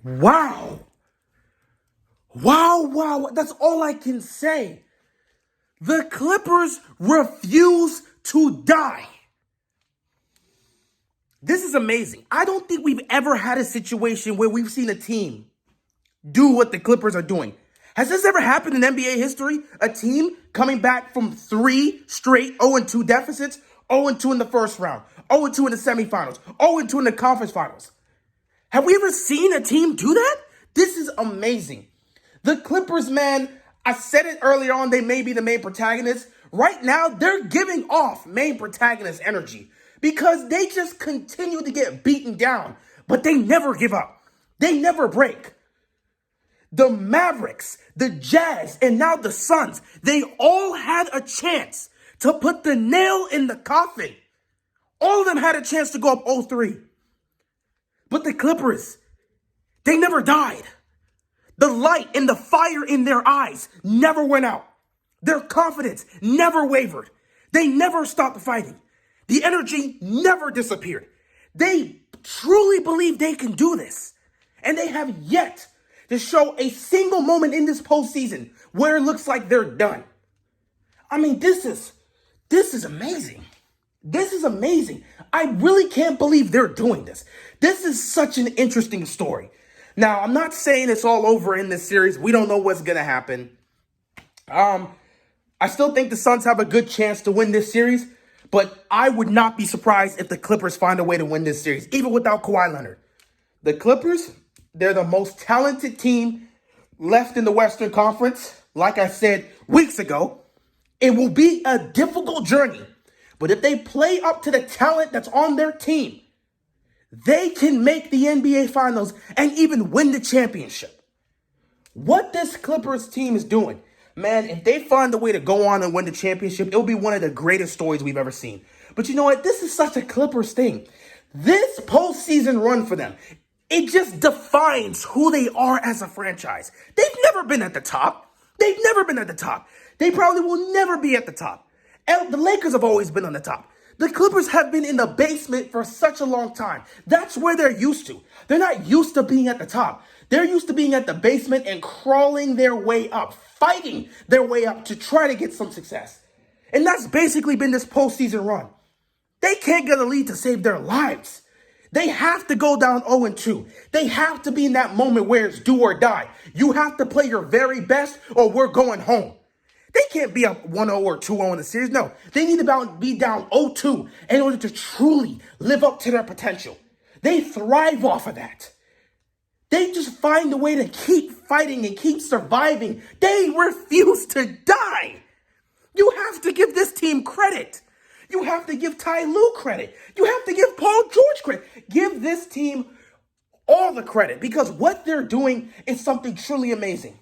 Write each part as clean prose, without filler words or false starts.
Wow. Wow. That's all I can say. The Clippers refuse to die. This is amazing. I don't think we've ever had a situation where we've seen a team do what the Clippers are doing. Has this ever happened in NBA history? A team coming back from 3 straight 0-2 deficits, 0-2 in the first round, 0-2 in the semifinals, 0-2 in the conference finals. Have we ever seen a team do that? This is amazing. The Clippers, man, I said it earlier on, they may be the main protagonists. Right now, they're giving off main protagonist energy because they just continue to get beaten down, but they never give up. They never break. The Mavericks, the Jazz, and now the Suns, they all had a chance to put the nail in the coffin. All of them had a chance to go up 0-3. But the Clippers, they never died. The light and the fire in their eyes never went out. Their confidence never wavered. They never stopped fighting. The energy never disappeared. They truly believe they can do this. And they have yet to show a single moment in this postseason where it looks like they're done. I mean, this is amazing. This is amazing. I really can't believe they're doing this. This is such an interesting story. Now, I'm not saying it's all over in this series. We don't know what's going to happen. I still think the Suns have a good chance to win this series, but I would not be surprised if the Clippers find a way to win this series, even without Kawhi Leonard. The Clippers, they're the most talented team left in the Western Conference. Like I said weeks ago, it will be a difficult journey. But if they play up to the talent that's on their team, they can make the NBA Finals and even win the championship. What this Clippers team is doing, man, if they find a way to go on and win the championship, it'll be one of the greatest stories we've ever seen. But you know what? This is such a Clippers thing. This postseason run for them, it just defines who they are as a franchise. They've never been at the top. They've never been at the top. They probably will never be at the top. The Lakers have always been on the top. The Clippers have been in the basement for such a long time. That's where they're used to. They're not used to being at the top. They're used to being at the basement and crawling their way up, fighting their way up to try to get some success. And that's basically been this postseason run. They can't get a lead to save their lives. They have to go down 0-2. They have to be in that moment where it's do or die. You have to play your very best or we're going home. They can't be up 1-0 or 2-0 in the series. No, they need to be down 0-2 in order to truly live up to their potential. They thrive off of that. They just find a way to keep fighting and keep surviving. They refuse to die. You have to give this team credit. You have to give Ty Lue credit. You have to give Paul George credit. Give this team all the credit because what they're doing is something truly amazing.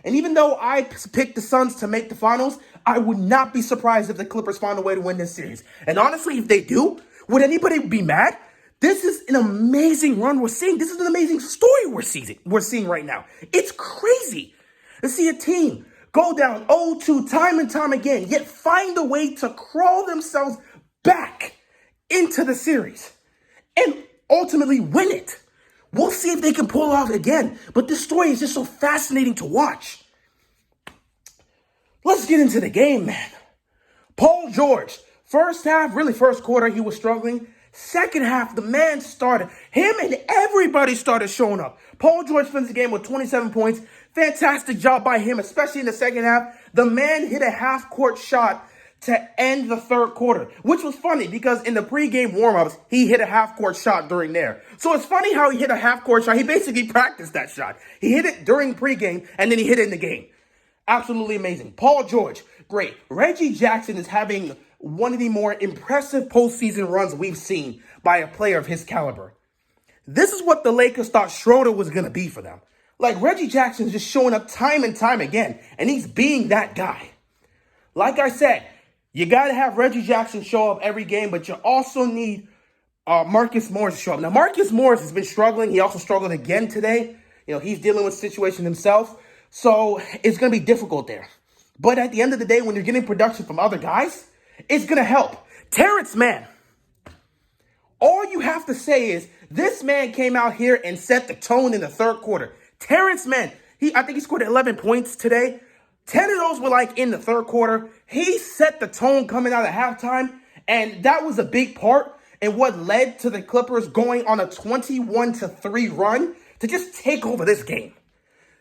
And even though I picked the Suns to make the finals, I would not be surprised if the Clippers find a way to win this series. And honestly, if they do, would anybody be mad? This is an amazing run we're seeing. This is an amazing story we're seeing right now. It's crazy to see a team go down 0-2 time and time again, yet find a way to crawl themselves back into the series and ultimately win it. We'll see if they can pull it off again. But this story is just so fascinating to watch. Let's get into the game, man. Paul George, first half, really first quarter, he was struggling. Second half, the man started. Him and everybody started showing up. Paul George finished the game with 27 points. Fantastic job by him, especially in the second half. The man hit a half-court shot to end the third quarter, which was funny because in the pregame warmups, he hit a half-court shot during there. So it's funny how he hit a half-court shot. He basically practiced that shot. He hit it during pregame, and then he hit it in the game. Absolutely amazing. Paul George, great. Reggie Jackson is having one of the more impressive postseason runs we've seen by a player of his caliber. This is what the Lakers thought Schroeder was going to be for them. Like, Reggie Jackson's just showing up time and time again, and he's being that guy. Like I said, you got to have Reggie Jackson show up every game, but you also need Marcus Morris to show up. Now, Marcus Morris has been struggling. He also struggled again today. He's dealing with a situation himself, so it's going to be difficult there. But at the end of the day, when you're getting production from other guys, it's going to help. Terrence Mann, All you have to say is this man came out here and set the tone in the third quarter. Terrence Mann, I think he scored 11 points today. 10 of those were like in the third quarter. He set the tone coming out of halftime, and that was a big part in what led to the Clippers going on a 21-3 run to just take over this game.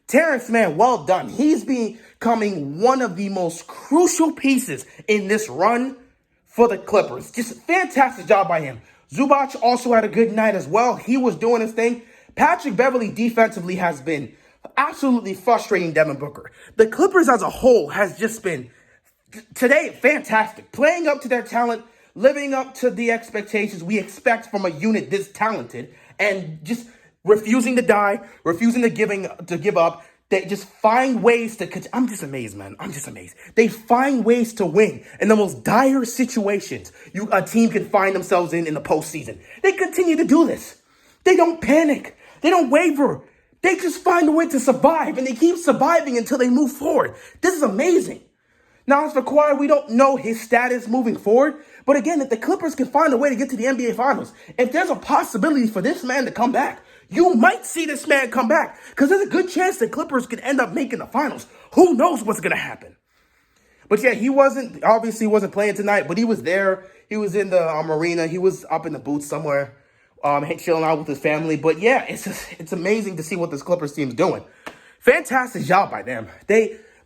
Terrence Mann, well done. He's becoming one of the most crucial pieces in this run for the Clippers. Just fantastic job by him. Zubac also had a good night as well. He was doing his thing. Patrick Beverley defensively has been absolutely frustrating Devin Booker. The Clippers as a whole has just been, today, fantastic. Playing up to their talent, living up to the expectations we expect from a unit this talented, and just refusing to die, refusing to give up. They just find ways to, I'm just amazed, man. I'm just amazed. They find ways to win in the most dire situations a team can find themselves in the postseason. They continue to do this. They don't panic. They don't waver. They just find a way to survive, and they keep surviving until they move forward. This is amazing. Now, as for Kawhi, we don't know his status moving forward. But again, if the Clippers can find a way to get to the NBA Finals, if there's a possibility for this man to come back, you might see this man come back. Because there's a good chance the Clippers could end up making the finals. Who knows what's going to happen? But yeah, he wasn't playing tonight, but he was there. He was in the arena. He was up in the booth somewhere, chilling out with his family. But yeah, it's amazing to see what this Clippers team's doing. Fantastic job by them.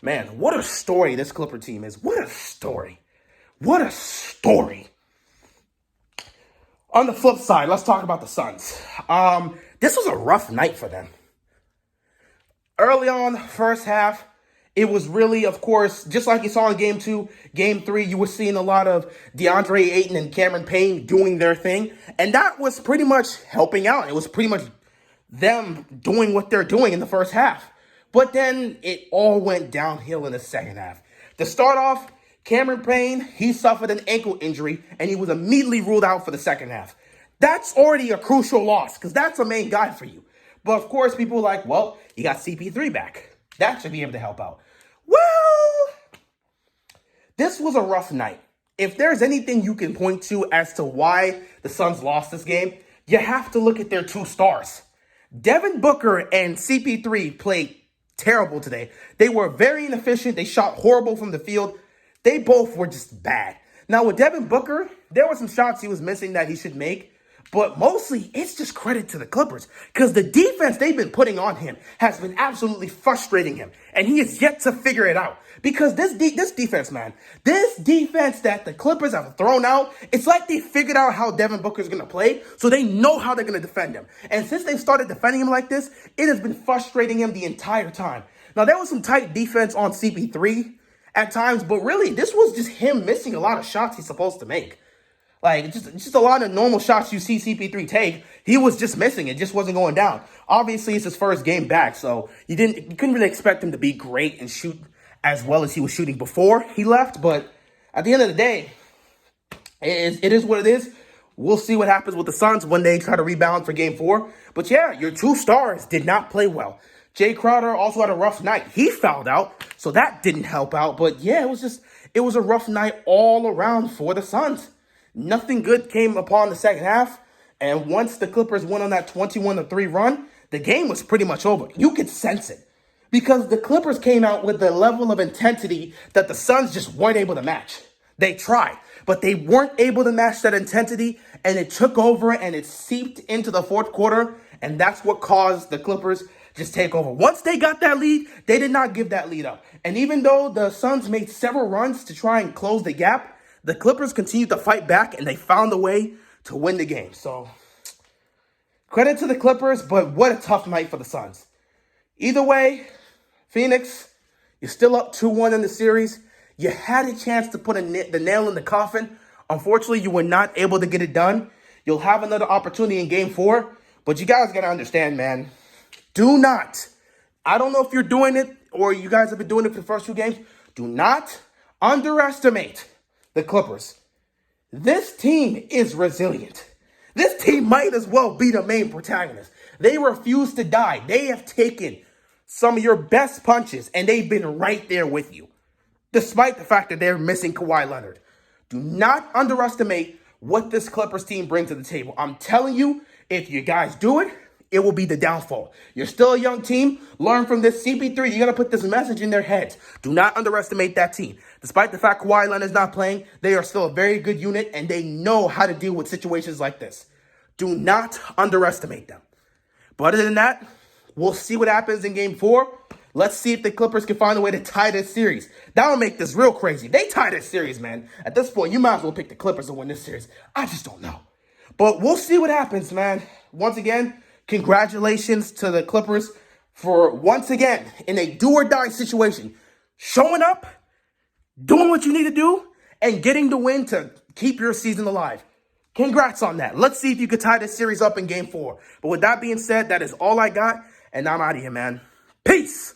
Man, what a story this Clipper team is. What a story. What a story. On the flip side, let's talk about the Suns. This was a rough night for them. Early on, first half, it was really, of course, just like you saw in Game 2, Game 3, you were seeing a lot of DeAndre Ayton and Cameron Payne doing their thing. And that was pretty much helping out. It was pretty much them doing what they're doing in the first half. But then it all went downhill in the second half. To start off, Cameron Payne, he suffered an ankle injury, and he was immediately ruled out for the second half. That's already a crucial loss, because that's a main guy for you. But of course, people are like, well, you got CP3 back. That should be able to help out. Well, this was a rough night. If there's anything you can point to as to why the Suns lost this game, you have to look at their two stars. Devin Booker and CP3 played terrible today. They were very inefficient. They shot horrible from the field. They both were just bad. Now, with Devin Booker, there were some shots he was missing that he should make. But mostly, it's just credit to the Clippers. Because the defense they've been putting on him has been absolutely frustrating him. And he is yet to figure it out. Because this defense, man, this defense that the Clippers have thrown out, it's like they figured out how Devin Booker is going to play. So they know how they're going to defend him. And since they've started defending him like this, it has been frustrating him the entire time. Now, there was some tight defense on CP3 at times. But really, this was just him missing a lot of shots he's supposed to make. Like, just a lot of normal shots you see CP3 take. He was just missing. It just wasn't going down. Obviously, it's his first game back, so you couldn't really expect him to be great and shoot as well as he was shooting before he left. But at the end of the day, it is what it is. We'll see what happens with the Suns when they try to rebound for Game 4. But yeah, your two stars did not play well. Jay Crowder also had a rough night. He fouled out, so that didn't help out. But yeah, it was a rough night all around for the Suns. Nothing good came upon the second half, and once the Clippers went on that 21-3 run, the game was pretty much over. You could sense it because the Clippers came out with the level of intensity that the Suns just weren't able to match. They tried, but they weren't able to match that intensity, and it took over and it seeped into the fourth quarter, and that's what caused the Clippers just take over. Once they got that lead, they did not give that lead up. And even though the Suns made several runs to try and close the gap, the Clippers continued to fight back, and they found a way to win the game. So, credit to the Clippers, but what a tough night for the Suns. Either way, Phoenix, you're still up 2-1 in the series. You had a chance to put the nail in the coffin. Unfortunately, you were not able to get it done. You'll have another opportunity in Game 4, but you guys got to understand, man. Do not, I don't know if you're doing it or you guys have been doing it for the first 2 games. Do not underestimate the Clippers. This team is resilient. This team might as well be the main protagonist. They refuse to die. They have taken some of your best punches, and they've been right there with you, despite the fact that they're missing Kawhi Leonard. Do not underestimate what this Clippers team brings to the table. I'm telling you, if you guys do it, it will be the downfall. You're still a young team. Learn from this. CP3, you got to put this message in their heads. Do not underestimate that team. Despite the fact Kawhi Leonard is not playing, they are still a very good unit, and they know how to deal with situations like this. Do not underestimate them. But other than that, we'll see what happens in Game 4. Let's see if the Clippers can find a way to tie this series. That'll make this real crazy. They tie this series, man. At this point, you might as well pick the Clippers to win this series. I just don't know. But we'll see what happens, man. Once again, congratulations to the Clippers for, once again, in a do-or-die situation, showing up, doing what you need to do, and getting the win to keep your season alive. Congrats on that. Let's see if you could tie this series up in Game 4. But with that being said, that is all I got, and I'm out of here, man. Peace!